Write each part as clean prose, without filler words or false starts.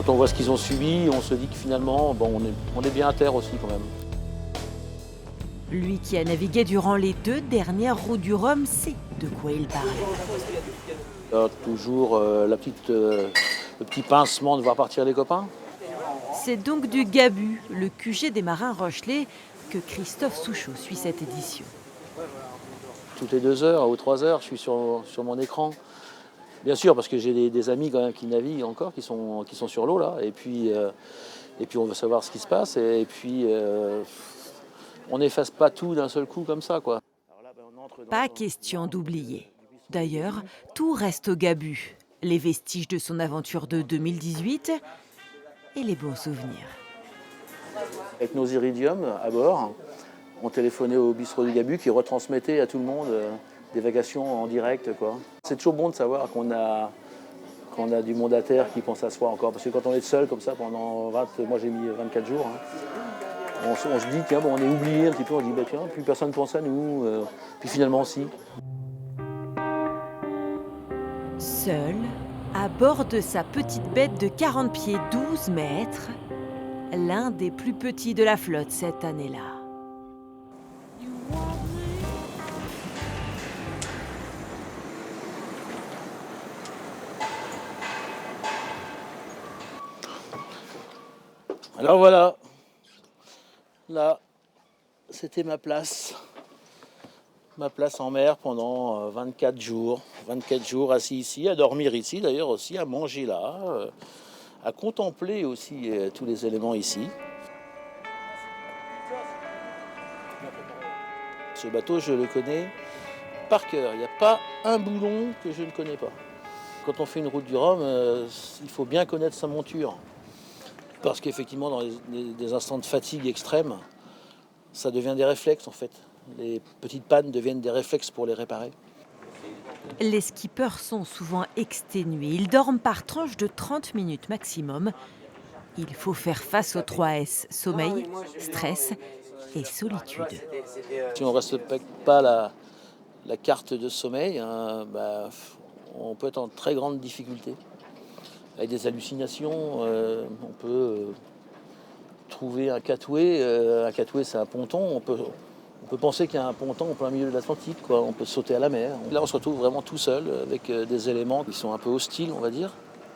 Quand on voit ce qu'ils ont subi, on se dit que finalement, bon, on est bien à terre aussi quand même. Lui qui a navigué durant les 2 dernières routes du Rhum sait de quoi il parle. Il y a toujours le petit pincement de voir partir les copains. C'est donc du Gabu, le QG des marins Rochelais, que Christophe Souchot suit cette édition. Toutes les 2 heures ou 3 heures, je suis sur mon écran. Bien sûr, parce que j'ai des amis quand même qui naviguent encore, qui sont sur l'eau là. Et puis on veut savoir ce qui se passe. Et puis on n'efface pas tout d'un seul coup comme ça, quoi. Pas question d'oublier. D'ailleurs, tout reste au Gabu. Les vestiges de son aventure de 2018 et les bons souvenirs. Avec nos iridiums à bord, on téléphonait au bistrot du Gabu qui retransmettait à tout le monde des vacations en direct, quoi. C'est toujours bon de savoir qu'on a du monde à terre qui pense à soi encore. Parce que quand on est seul comme ça pendant moi j'ai mis 24 jours, hein, on se dit tiens, bon, on est oublié un petit peu, on se dit bah, tiens, plus personne ne pense à nous. Puis finalement si. Seul, à bord de sa petite bête de 40 pieds 12 mètres, l'un des plus petits de la flotte cette année-là. Alors voilà, là, c'était ma place en mer pendant 24 jours. 24 jours assis ici, à dormir ici d'ailleurs aussi, à manger là, à contempler aussi tous les éléments ici. Ce bateau, je le connais par cœur. Il n'y a pas un boulon que je ne connais pas. Quand on fait une route du Rhum, il faut bien connaître sa monture. Parce qu'effectivement, dans des instants de fatigue extrême, ça devient des réflexes en fait. Les petites pannes deviennent des réflexes pour les réparer. Les skippers sont souvent exténués. Ils dorment par tranche de 30 minutes maximum. Il faut faire face aux 3 S, sommeil, stress et solitude. Si on ne respecte pas la carte de sommeil, hein, on peut être en très grande difficulté. Avec des hallucinations, on peut trouver un catoué. Un catoué, c'est un ponton. On peut penser qu'il y a un ponton en plein milieu de l'Atlantique, quoi. On peut sauter à la mer. Là, on se retrouve vraiment tout seul avec des éléments qui sont un peu hostiles, on va dire.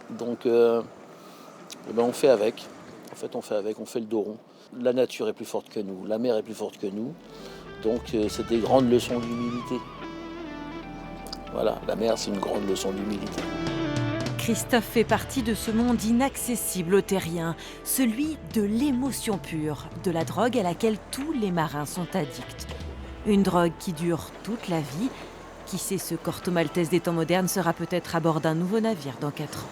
Donc, on fait avec. En fait, on fait le dos rond. La nature est plus forte que nous, la mer est plus forte que nous. Donc, c'est des grandes leçons d'humilité. Voilà, la mer, c'est une grande leçon d'humilité. Christophe fait partie de ce monde inaccessible aux terriens, celui de l'émotion pure, de la drogue à laquelle tous les marins sont addicts. Une drogue qui dure toute la vie. Qui sait, ce Corto Maltese des temps modernes sera peut-être à bord d'un nouveau navire dans 4 ans.